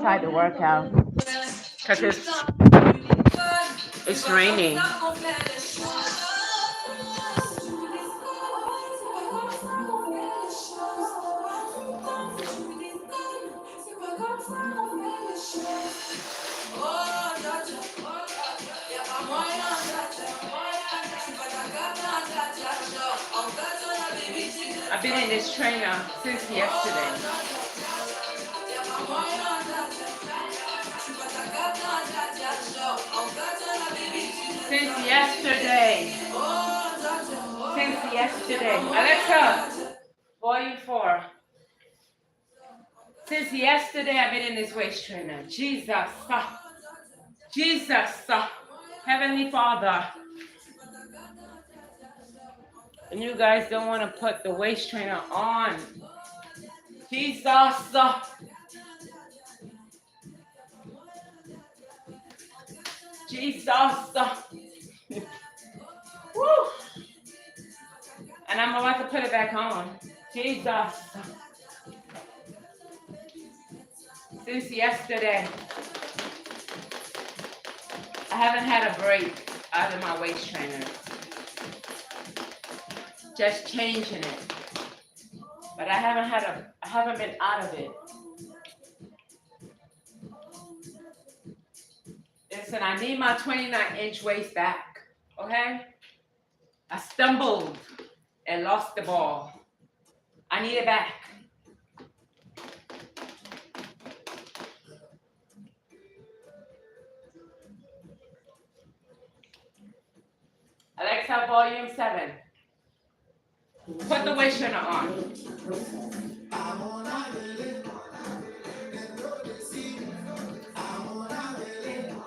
Tried to work out because it's raining. I've been in this trainer since yesterday. Since yesterday. Since yesterday. Alexa, volume 4. Since yesterday, I've been in this waist trainer. Jesus. Jesus. Heavenly Father. And you guys don't want to put the waist trainer on. Jesus. Jesus. Woo. And I'm about to put it back on. Jesus. Since yesterday, I haven't had a break out of my waist trainer. Just changing it. But I haven't been out of it. Listen, I need my 29-inch waist back. Okay? I stumbled and lost the ball. I need it back. Alexa, volume 7. Put the waist trainer on.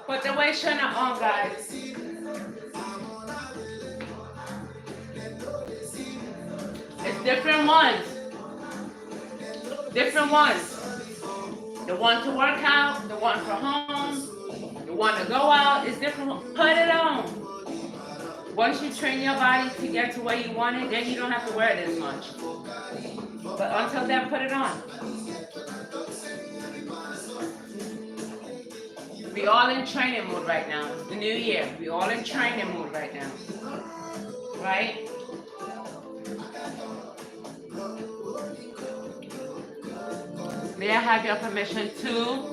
Put the waist trainer on, guys. It's different ones. Different ones. The one to work out, the one for home, the one to go out is different. Put it on. Once you train your body to get to where you want it, then you don't have to wear it as much. But until then, put it on. We all in training mode right now. It's the new year. We all in training mode right now. Right? May I have your permission to?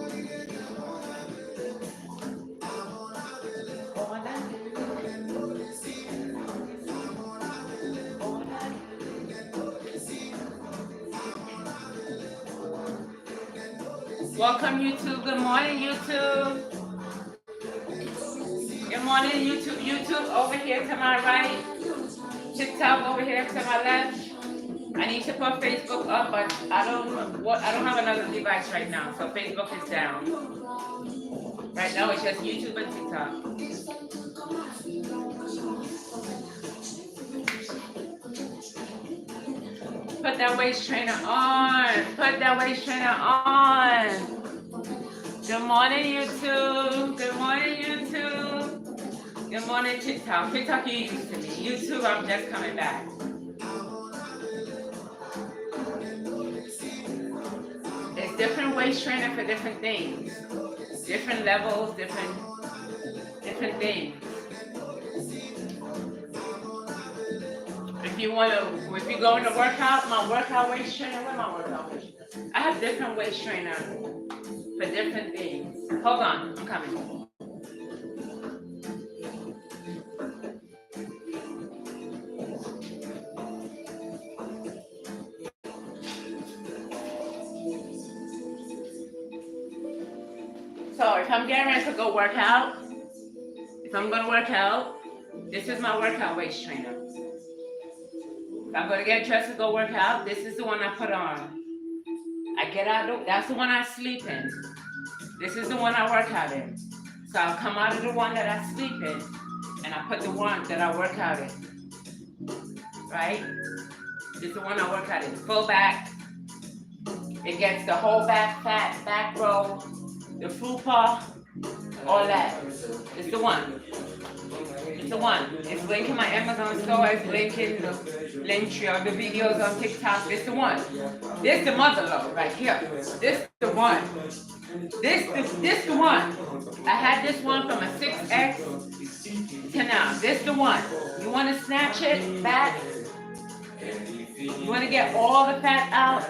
Welcome, YouTube. Good morning, YouTube. Good morning, YouTube. YouTube over here to my right. TikTok over here to my left. I need to put Facebook up, but I don't have another device right now, so Facebook is down. Right now it's just YouTube and TikTok. Put that waist trainer on. Put that waist trainer on. Good morning, YouTube. Good morning, YouTube. Good morning, TikTok. TikTok, you used to me. YouTube, I'm just coming back. There's different waist trainer for different things. Different levels, different things. If you're going to work out, my workout waist trainer, where's my workout waist trainer? I have different waist trainer for different things. Hold on, I'm coming. So if I'm getting ready to go work out, if I'm going to work out, this is my workout waist trainer. If I'm going to get dressed to go work out, this is the one I put on. I get out, that's the one I sleep in. This is the one I work out in. So I'll come out of the one that I sleep in, and I put the one that I work out in. Right? This is the one I work out in. Full back. It gets the whole back fat, back row, the fupa, all that. It's the one. It's the one. It's linked in my Amazon store. It's linked in the link tree of the videos on TikTok. It's the one. This the mother load right here. This the one. This the one. I had this one from a 6X to now. This the one. You want to snatch it back? You want to get all the fat out?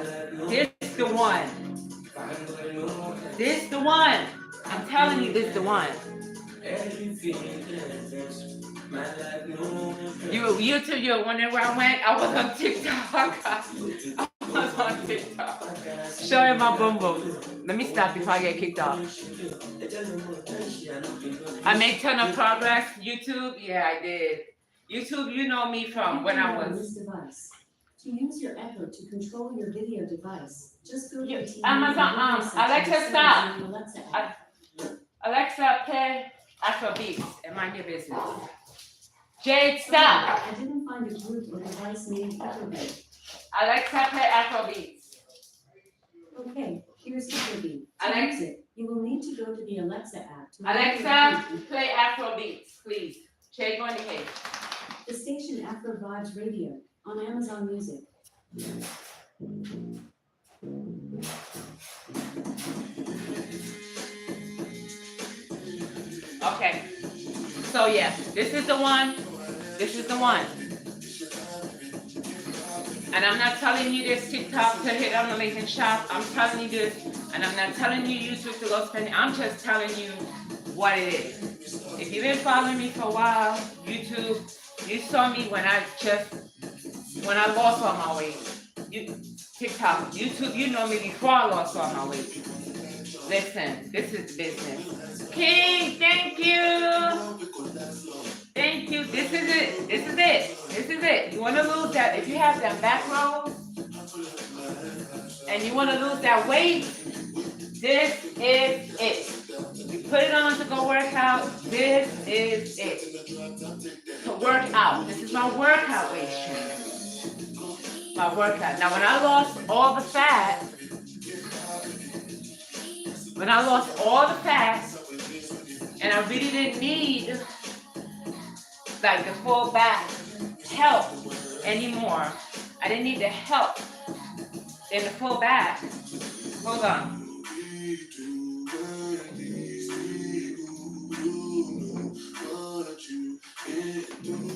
This the one. This the one. I'm telling you, this the one. You're wondering where I went? I was on TikTok. I was on TikTok. Showing my boom boom. Let me stop before I get kicked off. I made ton of progress. YouTube, yeah, I did. YouTube, you know me from when I was. To use your Echo to control your video device, just go to Amazon. Alexa, stop. Alexa, play Afrobeats and mind your business. Jade, stop. I didn't find a group or device named Afrobeat. Alexa, play Afrobeats. Okay, here's Afrobeat. Alexa, you will need to go to the Alexa app. To Alexa, play Afrobeats, please. Jade, go on the page. The station Afro Vibes Radio on Amazon Music. Okay. So yeah, this is the one. This is the one. And I'm not telling you this TikTok to hit on the link and shop. I'm telling you this, and I'm not telling you YouTube to go spend it. I'm just telling you what it is. If you've been following me for a while, YouTube, you saw me when I lost all my weight. TikTok, YouTube, you know me before I lost all my weight. Listen, this is business. King, thank you. Thank you. This is it. This is it. This is it. You want to lose that, if you have that back row and you want to lose that weight, this is it. You put it on to go work out. This is it. To work out. This is my workout waist trainer. My workout. Now, when I lost all the fat, and I really didn't need like the full back help anymore. I didn't need the help in the full back. Hold on.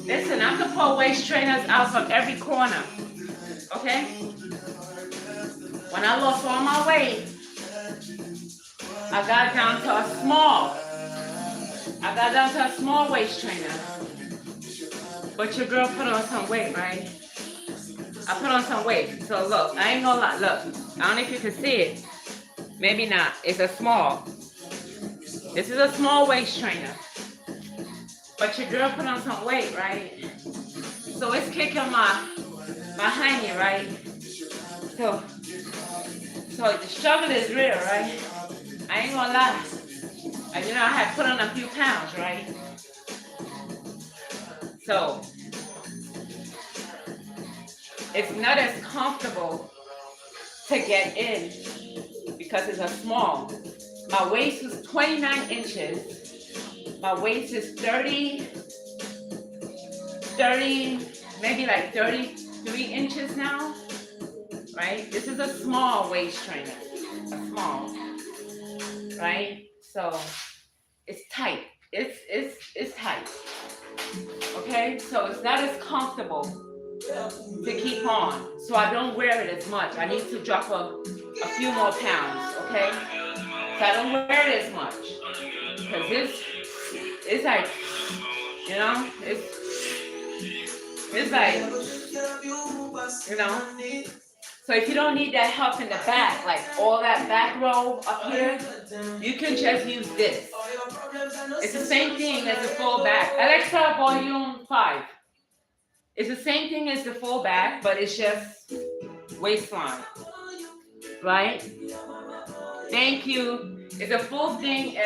Listen, I could pull waist trainers out from every corner. Okay? When I lost all my weight, I got down to a small waist trainer. But your girl put on some weight, right? I put on some weight. So look, I ain't gonna lie. Look, I don't know if you can see it. Maybe not. It's a small. This is a small waist trainer. But your girl put on some weight, right? So it's kicking my hiney, right? So the struggle is real, right? I ain't gonna lie. And I had put on a few pounds, right? So it's not as comfortable to get in because it's a small. My waist is 29 inches. My waist is 30, maybe like 33 inches now, right? This is a small waist trainer, a small, right? So it's tight. It's tight. Okay, so it's not as comfortable to keep on. So I don't wear it as much. I need to drop a few more pounds. Okay, so I don't wear it as much because it's like, it's like, So if you don't need that help in the back, like all that back row up here, you can just use this. It's the same thing as the full back. Alexa, volume 5. It's the same thing as the full back, but it's just waistline, right? Thank you. It's a full thing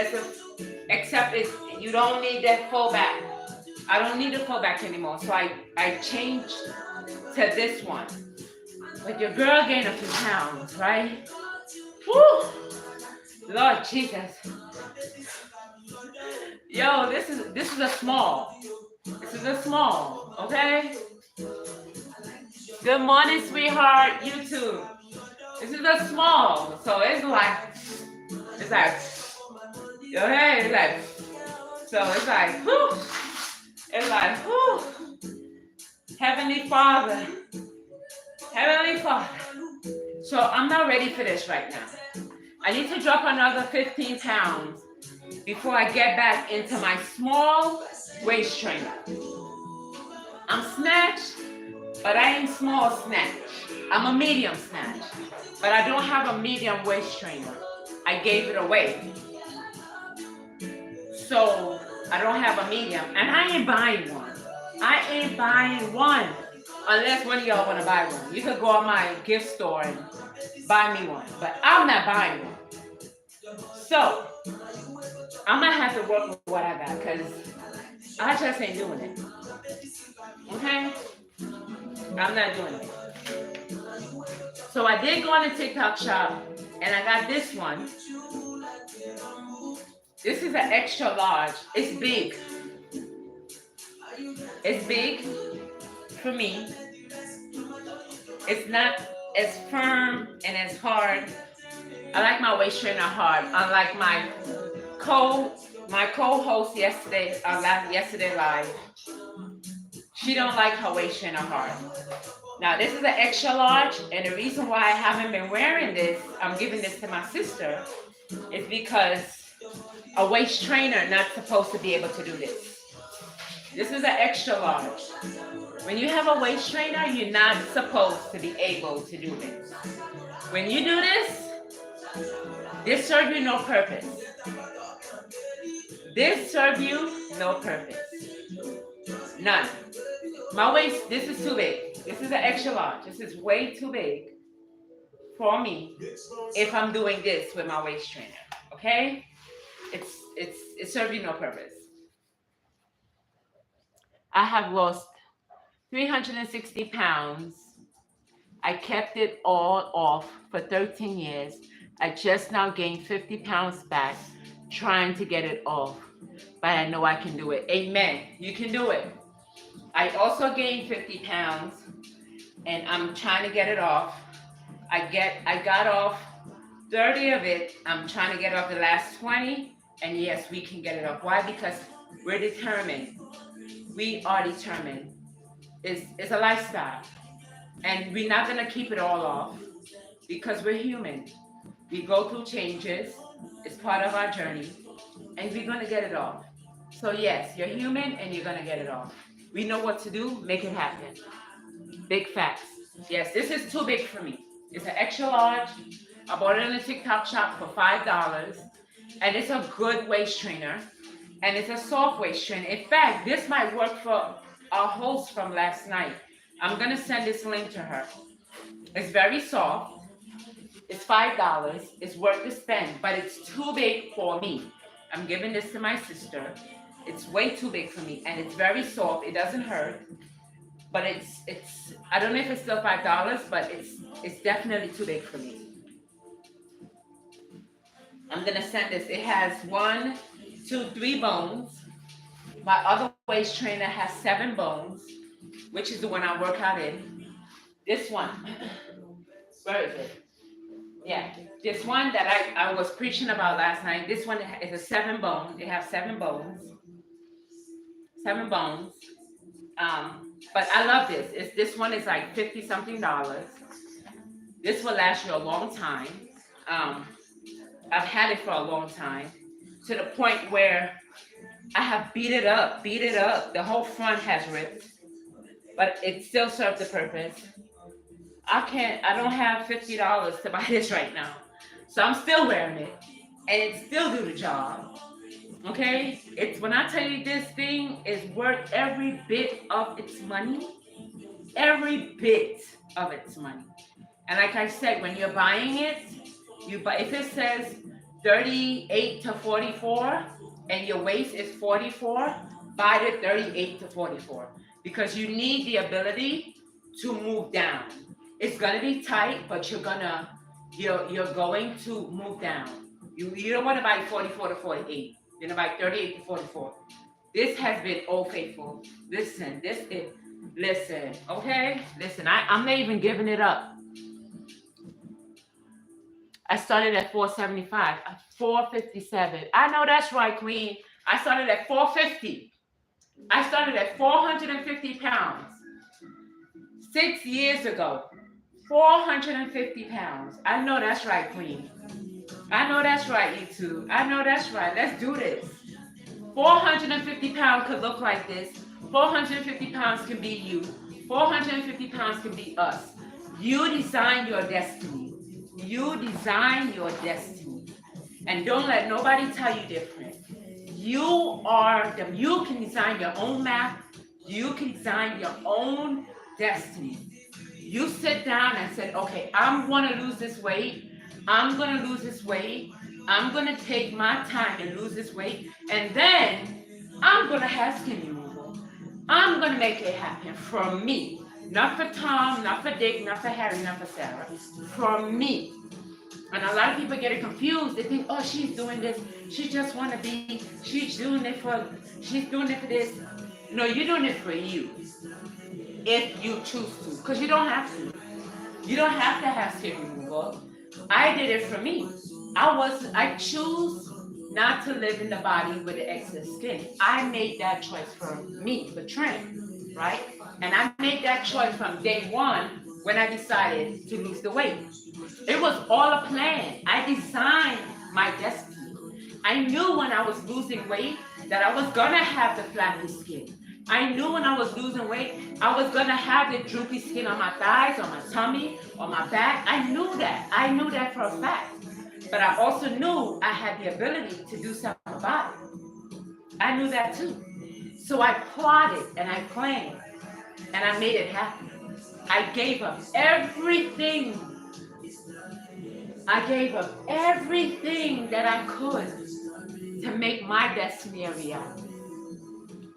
except you don't need that full back. I don't need a full back anymore, so I changed to this one. But your girl gained a few pounds, right? Woo! Lord Jesus. Yo, this is a small. This is a small, okay? Good morning, sweetheart. You too. This is a small, so it's like It's like, okay, it's like, so it's like, whew. It's like, whew. Heavenly Father, Heavenly Father. So I'm not ready for this right now. I need to drop another 15 pounds before I get back into my small waist trainer. I'm snatched, but I ain't small snatch. I'm a medium snatch, but I don't have a medium waist trainer. I gave it away. So I don't have a medium, and I ain't buying one. I ain't buying one unless one of y'all want to buy one. You could go on my gift store and buy me one, but I'm not buying one. So I'm gonna have to work with what I got because I just ain't doing it. Okay? I'm not doing it. So I did go on the TikTok shop and I got this one. This is an extra large. It's big. It's big for me. It's not as firm and as hard. I like my waist trainer hard. Unlike my co-host yesterday live. She don't like her waist trainer hard. Now this is an extra large, and the reason why I haven't been wearing this, I'm giving this to my sister, is because a waist trainer not supposed to be able to do this. This is an extra large. When you have a waist trainer, you're not supposed to be able to do this. When you do this serves you no purpose. This serves you no purpose. None. My waist, this is too big. This is an extra large. This is way too big for me if I'm doing this with my waist trainer. Okay? It serves you no purpose. I have lost 360 pounds. I kept it all off for 13 years. I just now gained 50 pounds back trying to get it off. But I know I can do it. Amen. You can do it. I also gained 50 pounds and I'm trying to get it off. I got off 30 of it. I'm trying to get off the last 20. And yes, we can get it off. Why? Because we're determined. We are determined. It's a lifestyle. And we're not going to keep it all off because we're human. We go through changes. It's part of our journey. And we're going to get it off. So yes, you're human and you're going to get it off. We know what to do. Make it happen. Big facts. Yes, this is too big for me. It's an extra large. I bought it in the TikTok shop for $5. And it's a good waist trainer. And it's a soft waist trainer. In fact, this might work for our host from last night. I'm going to send this link to her. It's very soft. It's $5. It's worth the spend, but it's too big for me. I'm giving this to my sister. It's way too big for me, and it's very soft. It doesn't hurt, but it's. I don't know if it's still $5, but it's definitely too big for me. I'm gonna send this. It has 1, 2, 3 bones. My other waist trainer has 7 bones, which is the one I work out in. This one, where is it? Yeah, this one that I was preaching about last night. This one is a 7 bone. It has 7 bones. 7 bones. But I love this. This one is like $50 something. This will last you a long time. I've had it for a long time, to the point where I have beat it up. The whole front has ripped, but it still serves the purpose. I don't have $50 to buy this right now. So I'm still wearing it, and it still do the job. Okay? It's when I tell you this thing is worth every bit of its money. Every bit of its money. And like I said, when you're buying it, if it says 38 to 44 and your waist is 44, buy the 38 to 44 because you need the ability to move down. It's gonna be tight, but you're going to move down. You don't want to buy 44 to 48. You're gonna buy 38 to 44. This has been Old Faithful. Listen, okay? Listen, I'm not even giving it up. I started at 475, 457. I know that's right, Queen. I started at 450. I started at 450 pounds 6 years ago. 450 pounds. I know that's right, Queen. I know that's right, YouTube. I know that's right. Let's do this. 450 pounds could look like this. 450 pounds can be you. 450 pounds can be us. You design your destiny. You design your destiny. And don't let nobody tell you different. You can design your own map. You can design your own destiny. You sit down and said, okay, I'm going to lose this weight. I'm going to lose this weight. I'm going to take my time and lose this weight. And then I'm going to have skin removal. I'm going to make it happen from me. Not for Tom, not for Dick, not for Harry, not for Sarah. From me. And a lot of people get it confused. They think, oh, she's doing this. She just want to be, she's doing it for this. No, you're doing it for you. If you choose to. Because you don't have to. You don't have to have skin removal. I did it for me. I choose not to live in the body with the excess skin. I made that choice for me, for Trent, right? And I made that choice from day one when I decided to lose the weight. It was all a plan. I designed my destiny. I knew when I was losing weight that I was gonna have the flappy skin. I knew when I was losing weight, I was gonna have the droopy skin on my thighs, on my tummy, on my back. I knew that. I knew that for a fact. But I also knew I had the ability to do something about it. I knew that too. So I plotted and I planned and I made it happen. I gave up everything. I gave up everything that I could to make my destiny a reality.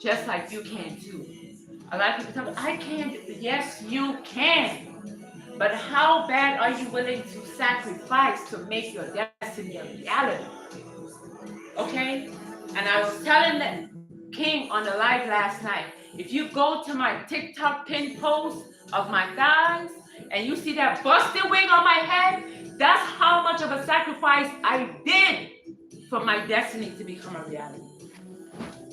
Just like you can too. A lot of people tell me, I can't. Yes, you can. But how bad are you willing to sacrifice to make your destiny a reality? Okay? And I was telling the King on the live last night, if you go to my TikTok pin post of my thighs and you see that busted wig on my head, that's how much of a sacrifice I did for my destiny to become a reality.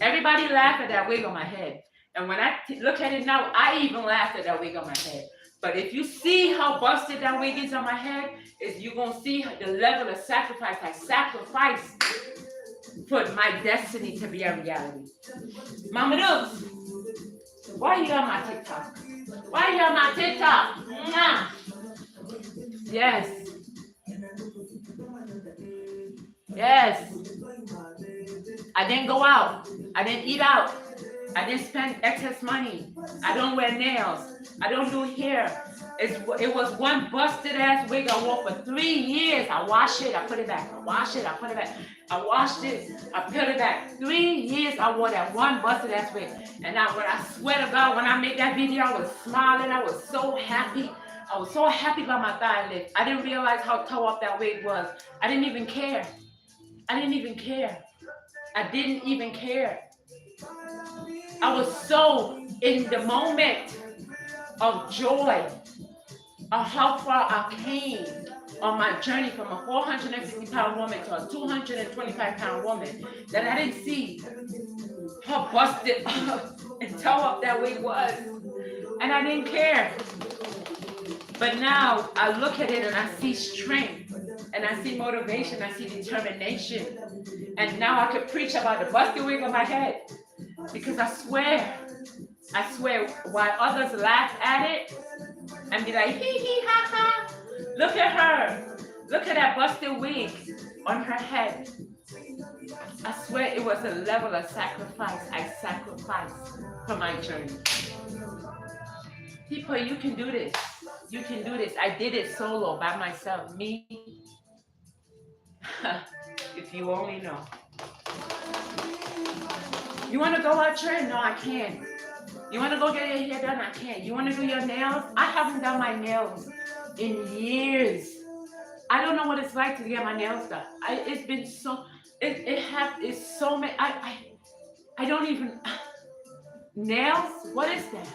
Everybody laughed at that wig on my head. And when I look at it now, I even laughed at that wig on my head. But if you see how busted that wig is on my head, is you're going to see the level of sacrifice I sacrificed for my destiny to be a reality. Mama Dukes, why you on my TikTok? Why you on my TikTok? Mwah. Yes. Yes. I didn't go out. I didn't eat out. I didn't spend excess money. I don't wear nails. I don't do hair. It was one busted ass wig I wore for 3 years. I washed it, I put it back. I washed it, I put it back. I washed it, I put it back. 3 years I wore that one busted ass wig. And when I swear to God, when I made that video, I was smiling. I was so happy. I was so happy about my thigh lift. I didn't realize how toe up that wig was. I didn't even care. I didn't even care. I didn't even care. I was so in the moment of joy of how far I came on my journey from a 450-pound woman to a 225-pound woman that I didn't see how busted up and toe up that wig was. And I didn't care. But now I look at it and I see strength and I see motivation, I see determination. And now I could preach about the busted wig on my head. Because I swear, while others laugh at it and be like, hee hee ha ha, look at her. Look at that busted wig on her head. I swear it was a level of sacrifice I sacrificed for my journey. People, you can do this. You can do this. I did it solo by myself. Me. If you only know. You want to go out trend? No, I can't. You want to go get your hair done? I can't. You want to do your nails? I haven't done my nails in years. I don't know what it's like to get my nails done. It's been so. It's so many. I don't even. Nails? What is that?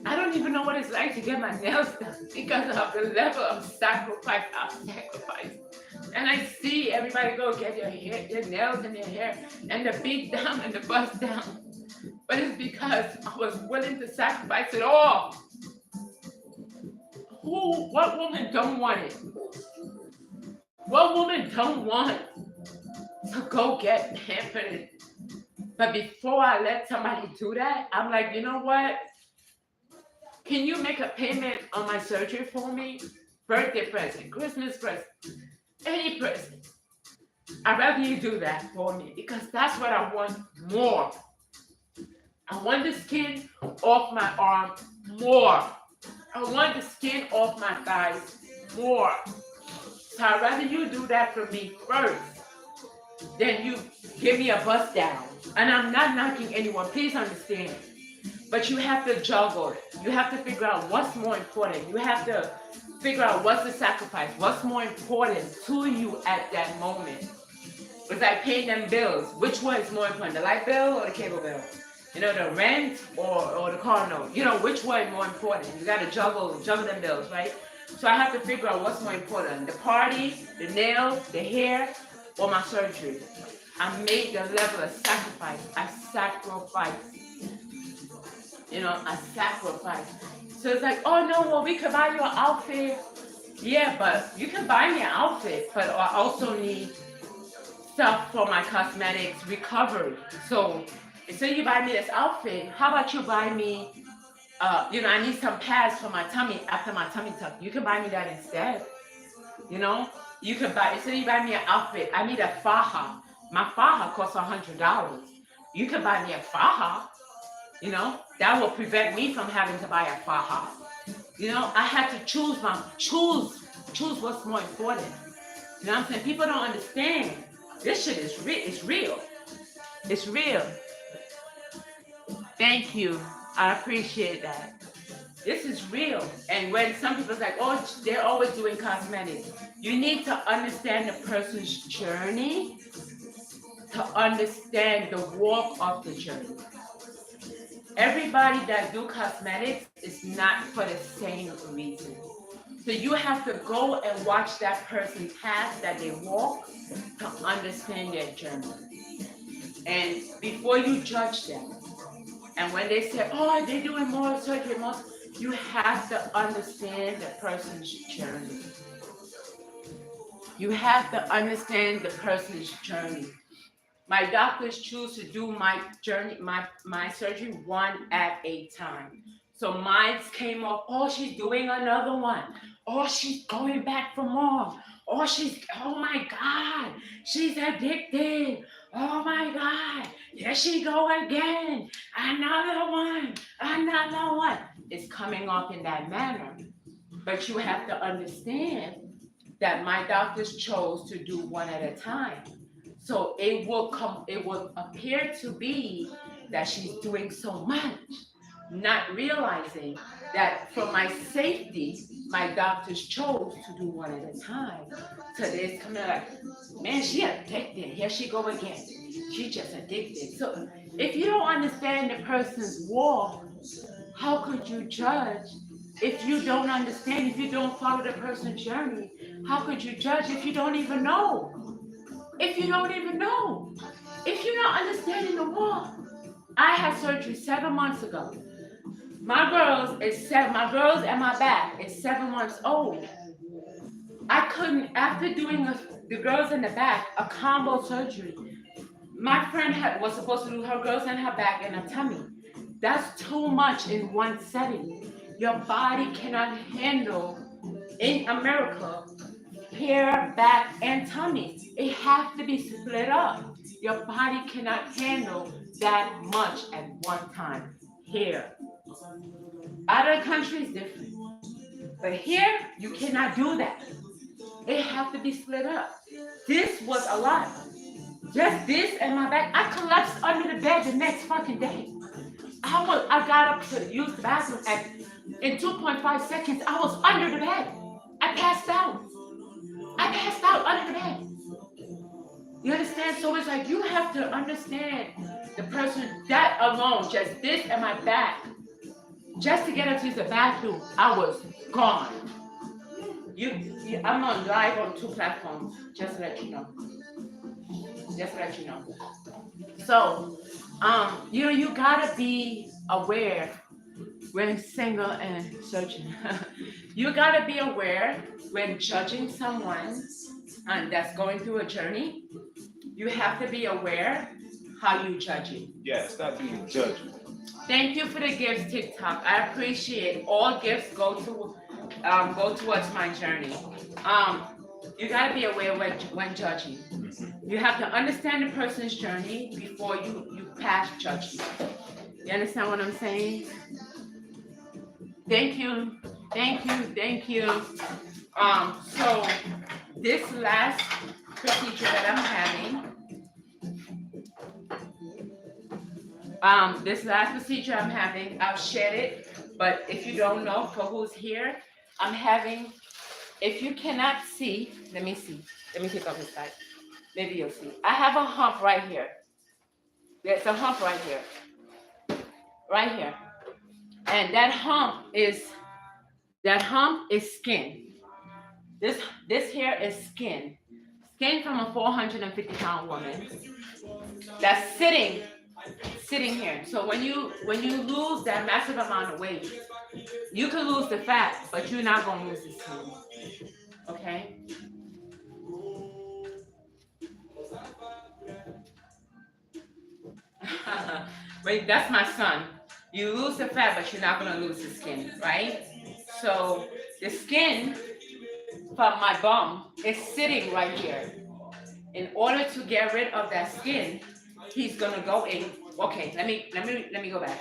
I don't even know what it's like to get my nails done because of the level of sacrifice I've sacrificed. And I see everybody go get their hair, their nails and their hair, and the beat down and the bust down. But it's because I was willing to sacrifice it all. What woman don't want it? What woman don't want to go get pampered? But before I let somebody do that, I'm like, you know what? Can you make a payment on my surgery for me? Birthday present, Christmas present, any present. I'd rather you do that for me because that's what I want more. I want the skin off my arm more. I want the skin off my thighs more. So I'd rather you do that for me first than you give me a bust down. And I'm not knocking anyone, please understand. But you have to juggle it. You have to figure out what's more important. You have to figure out what's the sacrifice, what's more important to you at that moment. It's like paying them bills. Which one is more important, the light bill or the cable bill? You know, the rent or the car note. You know, which one is more important? You got to juggle them bills, right? So I have to figure out what's more important, the party, the nails, the hair, or my surgery. I made the level of sacrifice. I sacrificed. You know, I sacrificed. So it's like, oh no, well, we could buy you an outfit. Yeah, but you can buy me an outfit, but I also need stuff for my cosmetics recovery. So instead you buy me this outfit, how about you buy me, you know, I need some pads for my tummy after my tummy tuck. You can buy me that instead. You know, you can buy, instead you buy me an outfit, I need a faja. My faja costs $100. You can buy me a faja. You know, that will prevent me from having to buy a faja. You know, I had to choose what's more important. You know what I'm saying? People don't understand. This shit is it's real. It's real. Thank you. I appreciate that. This is real. And when some people's like, oh, they're always doing cosmetics. You need to understand the person's journey to understand the walk of the journey. Everybody that do cosmetics is not for the same reason. So you have to go and watch that person's path that they walk to understand their journey. And before you judge them, and when they say, oh, they're doing more surgery, you have to understand the person's journey. You have to understand the person's journey. My doctors choose to do my journey, my surgery one at a time. So mine came off, oh, she's doing another one. Oh, she's going back for more. Oh my God, she's addicted. Oh my God, here she go again. Another one. It's coming off in that manner. But you have to understand that my doctors chose to do one at a time. So it will appear to be that she's doing so much, not realizing that for my safety, my doctors chose to do one at a time. So they're coming like, man, she addicted. Here she go again. She just addicted. So if you don't understand the person's walk, how could you judge? If you don't understand, if you don't follow the person's journey, how could you judge if you don't even know? If you don't even know, if you're not understanding the walk. I had surgery 7 months ago. My girls and my back is 7 months old. I couldn't, after doing the girls in the back, a combo surgery. My friend was supposed to do her girls and her back and her tummy. That's too much in one setting. Your body cannot handle, in America, hair, back, and tummy. It has to be split up. Your body cannot handle that much at one time. Here. Other countries different. But here, you cannot do that. It has to be split up. This was a lot. Just this and my back. I collapsed under the bed the next fucking day. I got up to use the bathroom and in 2.5 seconds, I was under the bed. I passed out under the bed. You understand? So it's like you have to understand the person, that alone, just this and my back, Just to get her to use the bathroom, I was gone. I'm on live on 2 platforms. Just to let you know. Just to let you know. So, you gotta be aware when single and searching. You gotta be aware when judging someone and that's going through a journey. You have to be aware how you judge it. Yeah, stop being judgmental. Thank you for the gifts, TikTok. I appreciate all gifts go towards my journey. Um, you gotta be aware when judging. You have to understand the person's journey before you pass judgment. You understand what I'm saying? Thank you, thank you, thank you. So this last procedure that I'm having, I'll share it. But if you don't know, for who's here, I'm having. If you cannot see, let me see. Let me take off this side. Maybe you'll see. I have a hump right here. There's a hump right here, and that hump is skin. This here is skin from a 450-pound woman that's sitting here. So when you lose that massive amount of weight, you can lose the fat, but you're not gonna lose the skin. Okay? Wait, that's my son. You lose the fat, but you're not gonna lose the skin, right? So the skin from my bum is sitting right here. In order to get rid of that skin, he's gonna go in. Okay, let me go back.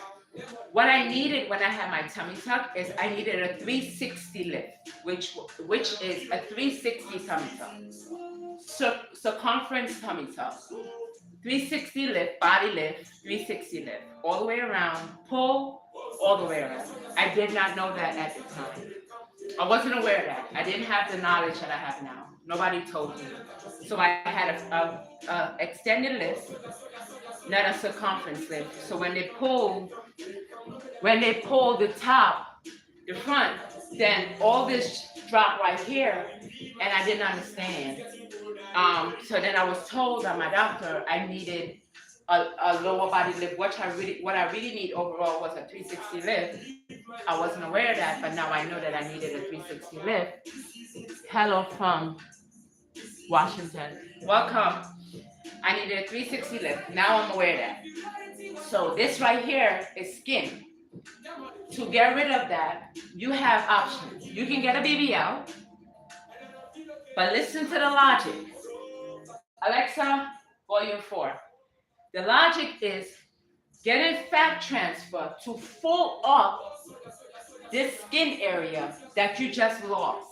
What I needed when I had my tummy tuck is I needed a 360 lift, which is a 360 tummy tuck. Circumference tummy tuck. 360 lift, body lift, 360 lift, all the way around, pull all the way around. I did not know that at the time. I wasn't aware of that. I didn't have the knowledge that I have now. Nobody told me. So I had a extended lift, not a circumference lift. So when they pull the top, the front, then all this dropped right here, and I didn't understand. So then I was told by my doctor I needed a lower body lift. What I really need overall was a 360 lift. I wasn't aware of that, but now I know that I needed a 360 lift. Hello from Washington. Welcome. I needed a 360 lift. Now I'm aware of that. So this right here is skin. To get rid of that, you have options. You can get a BBL, but listen to the logic. Alexa, volume 4. The logic is getting fat transfer to full up this skin area that you just lost.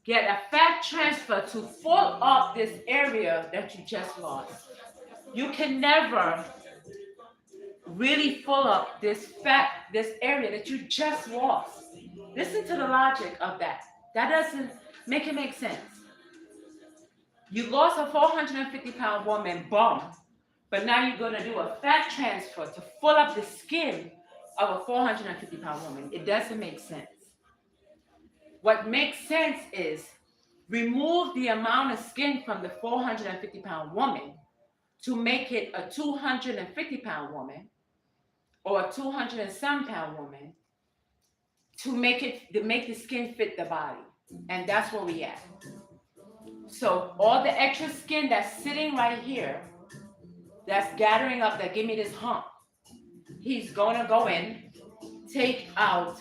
Get a fat transfer to full up this area that you just lost. You can never really full up this area that you just lost. Listen to the logic of that. That doesn't make it make sense. You lost a 450-pound woman bum, but now you're going to do a fat transfer to full up the skin of a 450-pound woman. It doesn't make sense. What makes sense is remove the amount of skin from the 450-pound woman to make it a 250-pound woman or a 200 and some pound woman to make the skin fit the body. And that's where we at. So all the extra skin that's sitting right here, that's gathering up, that give me this hump, he's gonna go in, take out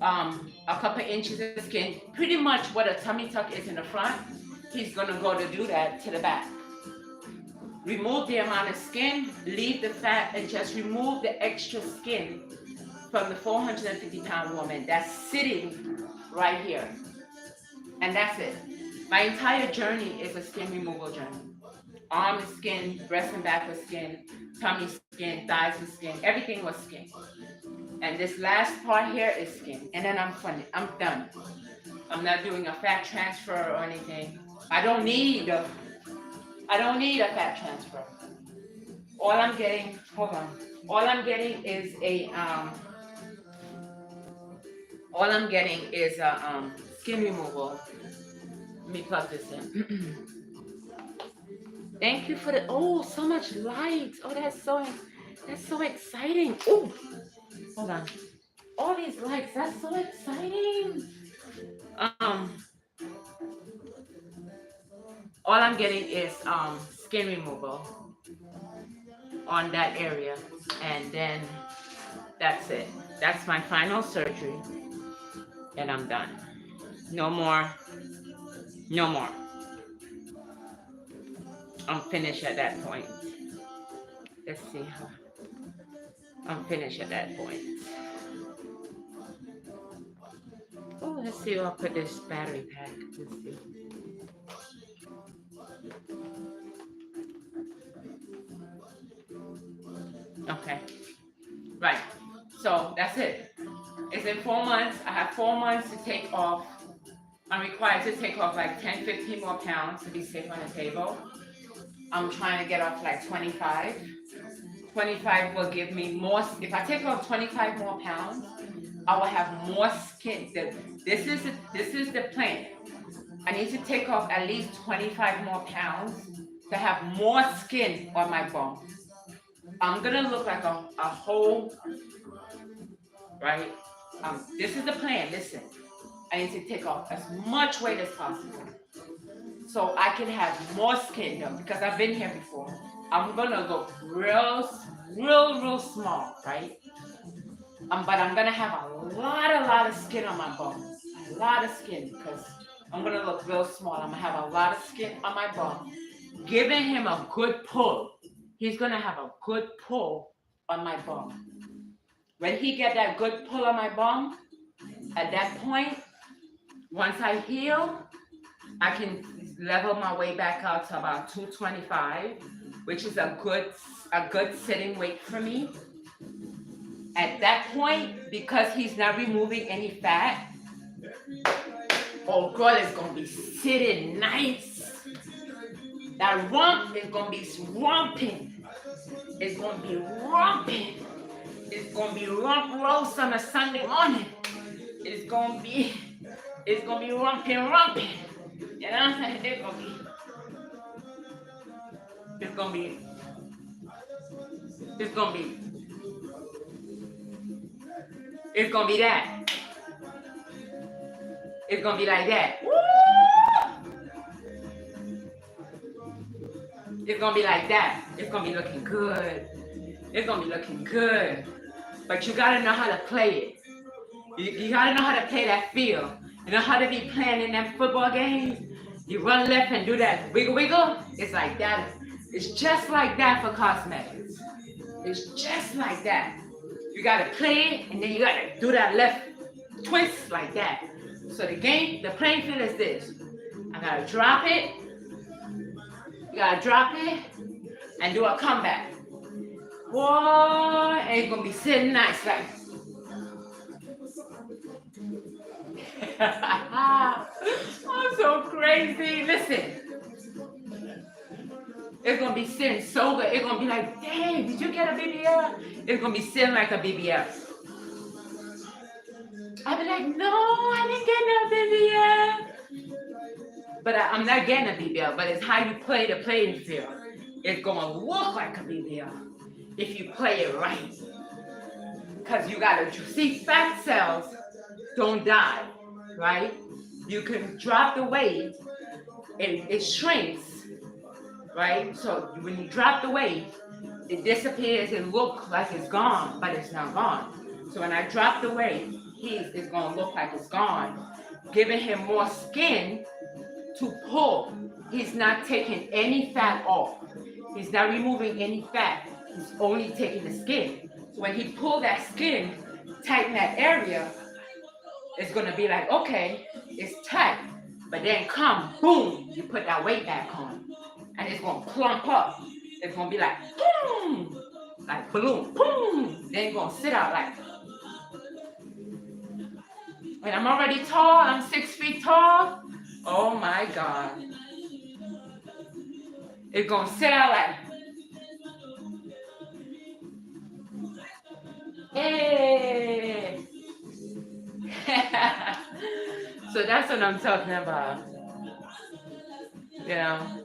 a couple inches of skin, pretty much what a tummy tuck is in the front. He's gonna go to do that to the back. Remove the amount of skin, leave the fat, and just remove the extra skin from the 450-pound woman that's sitting right here. And that's it. My entire journey is a skin removal journey. Arm is skin, breast and back was skin, tummy skin, thighs was skin, everything was skin. And this last part here is skin. And then I'm done. I'm not doing a fat transfer or anything. I don't need a fat transfer. All I'm getting, hold on. All I'm getting is a skin removal. Let me plug this in. Thank you for the, oh, so much light. Oh, that's so exciting. Oh, hold on. All these lights, that's so exciting. Um, all I'm getting is skin removal on that area, and then that's it. That's my final surgery, and I'm done. No more, no more. I'm finished at that point. Let's see how I'm finished at that point. Oh, let's see. I'll put this battery pack. Let's see. Okay, right. So that's it. It's in 4 months. I have 4 months to take off. I'm required to take off like 10, 15 more pounds to be safe on the table. I'm trying to get off like 25. 25 will give me more. If I take off 25 more pounds, I will have more skin. This is the plan. I need to take off at least 25 more pounds to have more skin on my bone. I'm gonna look like a whole, right? This is the plan. Listen, I need to take off as much weight as possible so I can have more skin though, because I've been here before. I'm gonna look real small, right? But I'm gonna have a lot of skin on my bone. A lot of skin, because I'm gonna look real small. I'm gonna have a lot of skin on my bone. Giving him a good pull. He's gonna have a good pull on my bone. When he get that good pull on my bone, at that point, once I heal, I can level my way back out to about 225, which is a good sitting weight for me. At that point, because he's not removing any fat, oh girl is gonna be sitting nice. That rump is gonna be romping. It's gonna be romping. It's gonna be rump roast on a Sunday morning. It's gonna be rumping. You know what I'm saying? It's gonna be that. It's gonna be like that. Woo! It's gonna be like that. It's gonna be looking good. It's gonna be looking good. But you gotta know how to play it. You gotta know how to play that field. You know how to be playing in them football games? You run left and do that wiggle. It's like that. It's just like that for cosmetics. It's just like that. You gotta play it and then you gotta do that left twist like that. So the playing field is this. I gotta drop it. You gotta drop it and do a comeback. Whoa, and it's gonna be sitting nice like. I'm so crazy. Listen. It's gonna be sitting so good. It's gonna be like, dang, did you get a BBL? It's gonna be sitting like a BBL. I'll be like, no, I didn't get no BBL. But I'm not getting a BBL, but it's how you play the playing field. It's gonna look like a BBL if you play it right. Because you gotta see, fat cells don't die, right? You can drop the weight, it shrinks, right? So when you drop the weight, it disappears and look like it's gone, but it's not gone. So when I drop the weight, it's gonna look like it's gone, giving him more skin to pull. He's not taking any fat off. He's not removing any fat. He's only taking the skin. So when he pull that skin, tighten that area, it's gonna be like, okay, it's tight. But then boom, you put that weight back on. And it's gonna plump up. It's gonna be like, boom, like balloon, boom. Then it's gonna sit out like. When I'm already tall, I'm 6 feet tall. Oh my God. It's gonna sit out like. what I'm talking about. You know,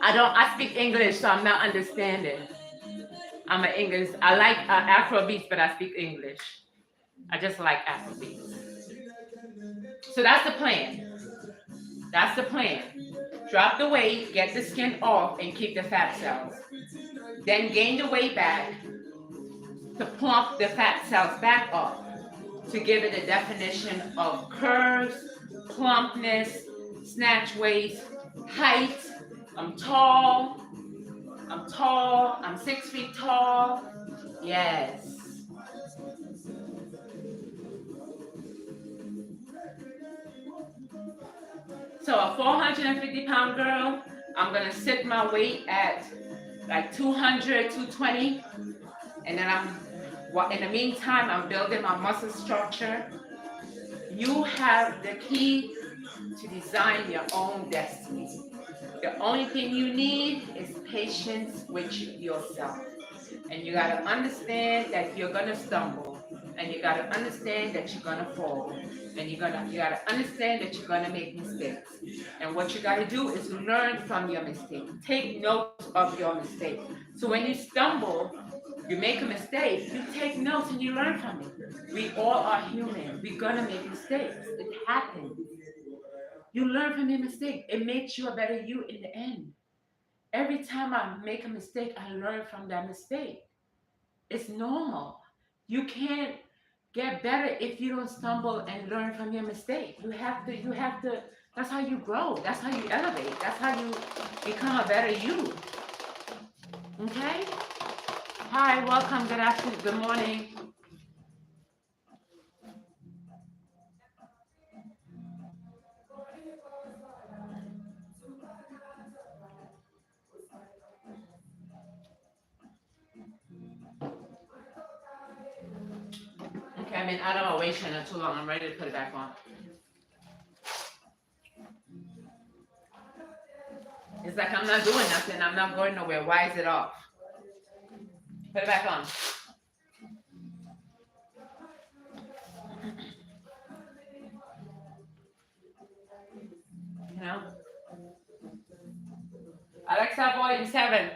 I speak English, so I'm not understanding. I'm an English. I like Afro beats, but I speak English. I just like Afro beats. So that's the plan. That's the plan. Drop the weight, get the skin off, and keep the fat cells. Then gain the weight back to plump the fat cells back up to give it a definition of curves, plumpness, snatch waist, height. I'm tall. I'm 6 feet tall. Yes. So a 450-pound girl, I'm gonna sit my weight at like 200, 220, and then in the meantime, I'm building my muscle structure. You have the key to design your own destiny. The only thing you need is patience with yourself. And you gotta understand that you're gonna stumble. And you gotta understand that you're gonna fall. And you gotta understand that you're gonna make mistakes. And what you gotta do is learn from your mistake. Take notes of your mistake. So when you stumble, you make a mistake, you take notes and you learn from it. We all are human. We're gonna make mistakes. It happens. You learn from your mistake. It makes you a better you in the end. Every time I make a mistake, I learn from that mistake. It's normal. You can't get better if you don't stumble and learn from your mistake. You have to, that's how you grow. That's how you elevate. That's how you become a better you. Okay? Hi, welcome, good afternoon, good morning. Okay, I mean, I don't want to waste it too long. I'm ready to put it back on. It's like I'm not doing nothing. I'm not going nowhere. Why is it off? Put it back on. You know? Alexa, volume 7.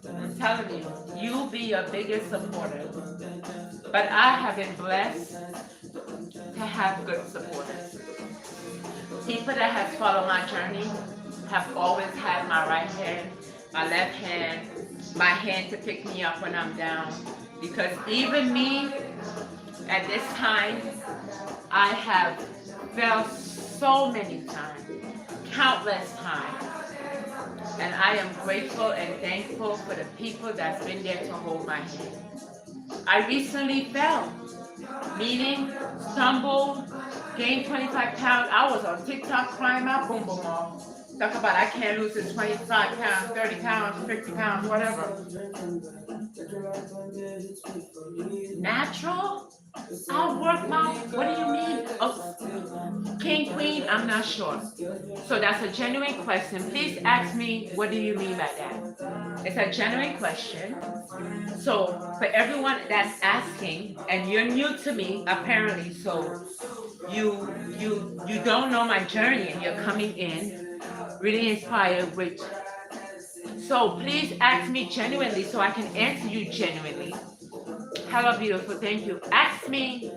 I'm telling you, you'll be your biggest supporter. But I have been blessed to have good supporters. People that have followed my journey have always had my right hand, my left hand, my hand to pick me up when I'm down. Because even me, at this time, I have fell so many times, countless times. And I am grateful and thankful for the people that's been there to hold my hand. I recently fell, meaning stumbled, gained 25 pounds. I was on TikTok crying my boom boom off. Talk about I can't lose this 25 pounds, 30 pounds, 50 pounds, whatever. Natural? I'll work my, what do you mean? Oh, king, queen, I'm not sure. So that's a genuine question. Please ask me, what do you mean by that? It's a genuine question. So for everyone that's asking, and you're new to me, apparently, so you don't know my journey and you're coming in really inspired with, so please ask me genuinely so I can answer you genuinely. Hello, beautiful, thank you. Ask me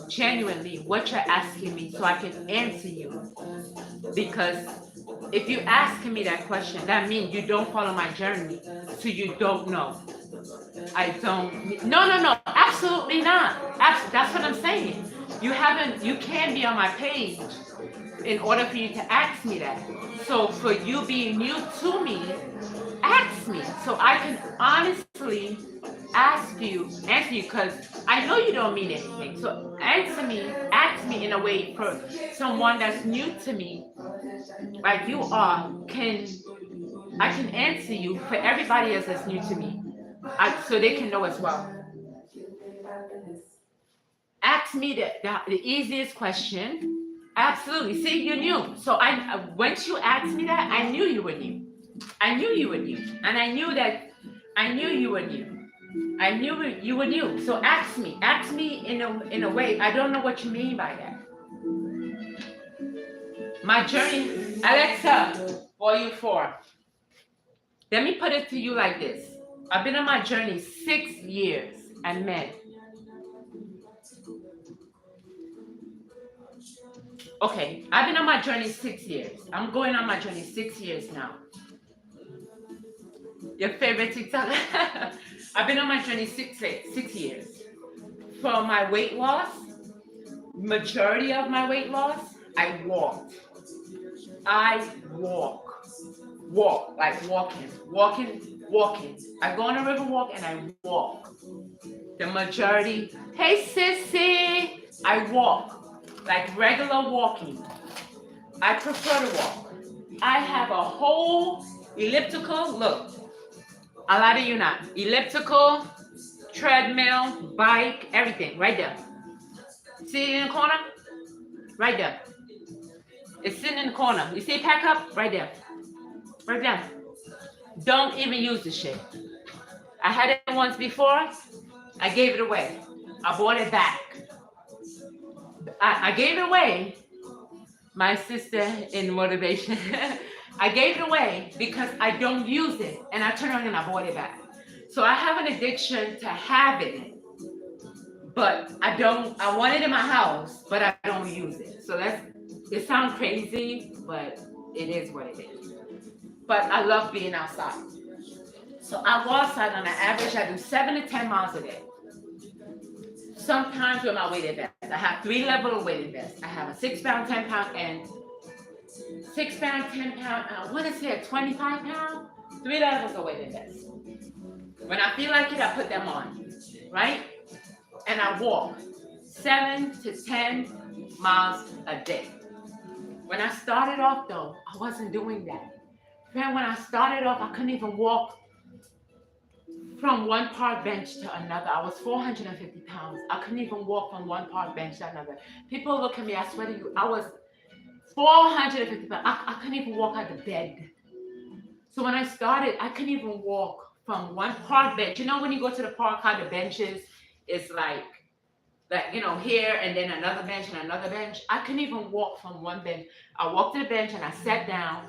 genuinely what you're asking me so I can answer you. Because if you ask me that question, that means you don't follow my journey, so you don't know. I don't, no, absolutely not. That's what I'm saying. You can't be on my page in order for you to ask me that. So for you being new to me, ask me so I can honestly answer you, because I know you don't mean anything. So ask me in a way for someone that's new to me, like you are, I can answer you for everybody else that's new to me, so they can know as well. Ask me the easiest question. Absolutely. See, you're new. So once you asked me that, I knew you were new. I knew you were new. And I knew you were new. I knew you were new. So ask me. Ask me in a way. I don't know what you mean by that. My journey, Alexa, Volume 4. Let me put it to you like this. I've been on my journey 6 years and met. Okay, I've been on my journey 6 years. I'm going on my journey 6 years now. Your favorite TikTok? I've been on my journey 6 years. For my weight loss, majority of my weight loss, I walked. I walk, like walking. I go on a river walk and I walk. The majority, hey sissy, I walk, like regular walking. I prefer to walk. I have a whole elliptical, look, a lot of you not, elliptical, treadmill, bike, everything, right there. See it in the corner? Right there. It's sitting in the corner. You see it pack up? Right there. Right there. Don't even use the shit. I had it once before. I gave it away. I bought it back. I gave it away. My sister in motivation. I gave it away because I don't use it. And I turned around and I bought it back. So I have an addiction to having it. But I want it in my house, but I don't use it. So it sounds crazy, but it is what it is. But I love being outside. So I go outside on an average, I do 7 to 10 miles a day. Sometimes with my weighted vest. I have 3 levels of weighted vest. I have a 6 pound, 10 pound, and 6 pound, 10 pound, I want to say a 25 pound, 3 levels of weighted vest. When I feel like it, I put them on, right? And I walk 7 to 10 miles a day. When I started off though, I wasn't doing that. Friend, when I started off, I couldn't even walk from one park bench to another. I was 450 pounds. I couldn't even walk from one park bench to another. People look at me, I swear to you, I was 450 pounds. I couldn't even walk out of bed. So when I started, I couldn't even walk from one park bench. You know when you go to the park, how the benches is like, here and then another bench and another bench. I couldn't even walk from one bench. I walked to the bench and I sat down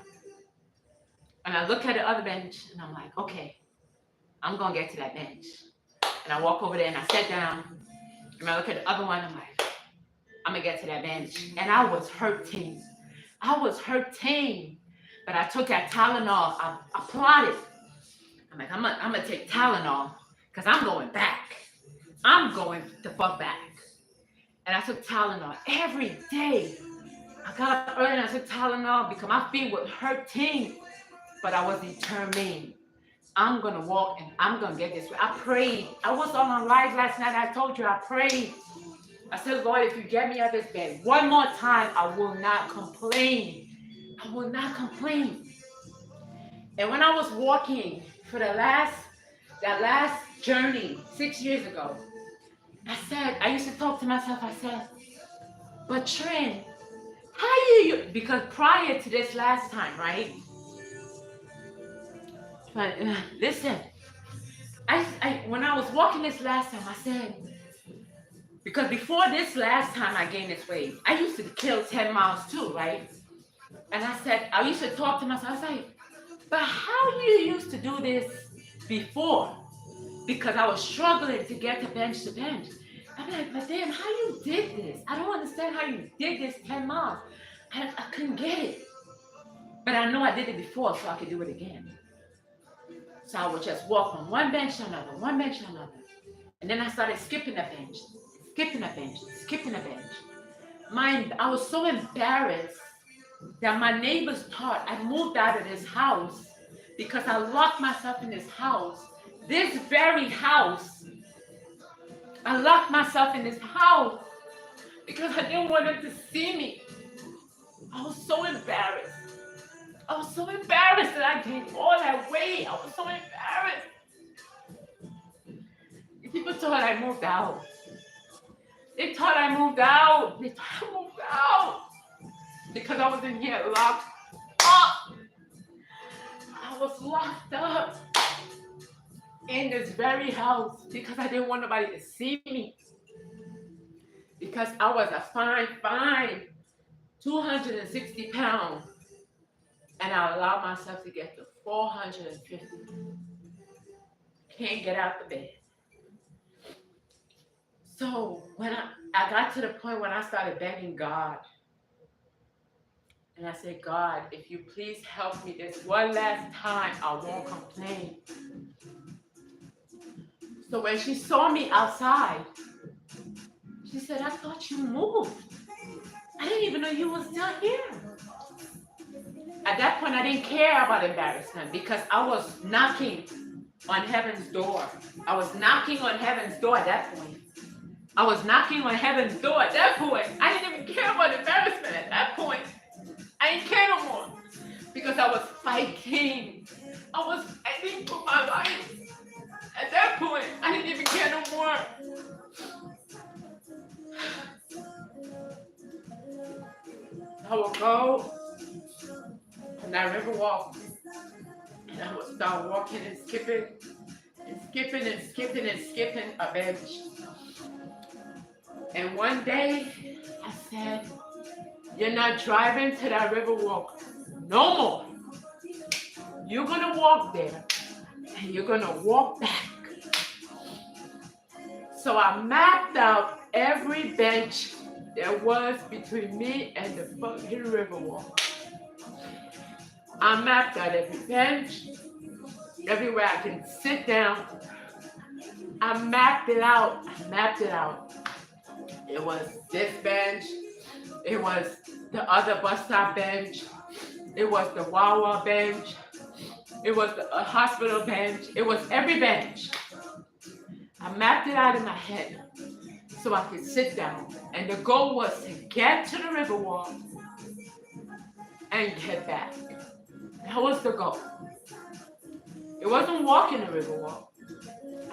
and I looked at the other bench and I'm like, okay, I'm gonna get to that bench. And I walk over there and I sat down and I look at the other one. I'm like, I'm gonna get to that bench. And I was hurting. But I took that Tylenol. I plotted. I'm like, I'm gonna take Tylenol because I'm going back. I'm going the fuck back. And I took Tylenol every day. I got up early and I took Tylenol because my feet were hurting. But I was determined. I'm going to walk and I'm going to get this way. I prayed. I was on my live last night. I told you I prayed. I said, Lord, if you get me out of this bed one more time, I will not complain. I will not complain. And when I was walking for that last journey 6 years ago, I used to talk to myself. I said, but Trin, how you, because prior to this last time, right? But listen, when I was walking this last time, I said, because before this last time I gained this weight, I used to kill 10 miles too, right? And I used to talk to myself. I was like, but how you used to do this before? Because I was struggling to get to bench. I'm like, but damn, how you did this? I don't understand how you did this 10 miles. I couldn't get it. But I know I did it before, so I could do it again. So I would just walk from one bench to another, one bench to another. And then I started skipping a bench. I was so embarrassed that my neighbors thought I moved out of this house because I locked myself in this house. This very house. I locked myself in this house because I didn't want them to see me. I was so embarrassed. That I gained all that weight. I was so embarrassed. People thought I moved out. They thought I moved out. Because I was in here locked up. I was locked up. in this very house because I didn't want nobody to see me. Because I was a fine 260 pounds, and I allowed myself to get to 450. Can't get out the bed. So when I got to the point when I started begging God, and I said, God, if you please help me this one last time, I won't complain. So when she saw me outside, she said, I thought you moved. I didn't even know you were still here. At that point, I didn't care about embarrassment because I was knocking on heaven's door. I was knocking on heaven's door at that point. I was knocking on heaven's door at that point. I didn't even care about embarrassment at that point. I didn't care no more because I was fighting. I was fighting for my life. At that point, I didn't even care no more. I would go and I river walk. And I would start walking and skipping and skipping and skipping and skipping a bench. And one day I said, you're not driving to that river walk no more. You're gonna walk there and you're gonna walk back. So I mapped out every bench there was between me and the fucking river walk. I mapped out every bench, everywhere I can sit down. I mapped it out. It was this bench. It was the other bus stop bench. It was the Wawa bench. It was the hospital bench. It was every bench. I mapped it out in my head so I could sit down. And the goal was to get to the river walk and get back. That was the goal. It wasn't walking the river walk.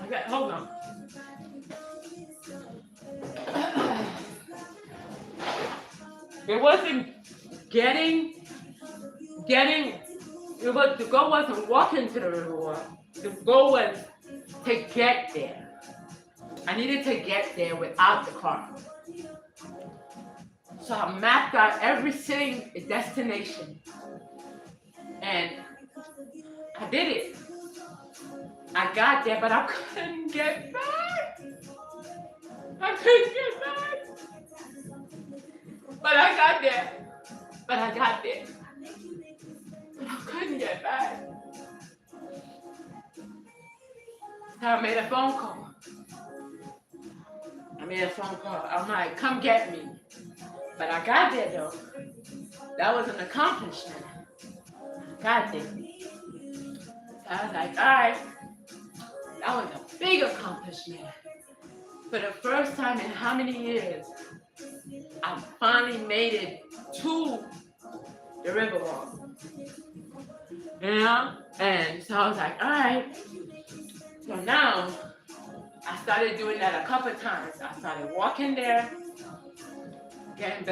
Okay, hold on. It wasn't the goal wasn't walking to the river walk. The goal was to get there. I needed to get there without the car. So I mapped out every sitting destination. And I did it. I got there, but I couldn't get back. But I got there. But I couldn't get back. So I made a phone call. I'm like, come get me. But I got there though. That was an accomplishment. I got there. So I was like, all right. That was a big accomplishment. For the first time in how many years, I finally made it to the river walk. You know? And so I was like, all right. So now, I started doing that a couple of times. I started walking there, getting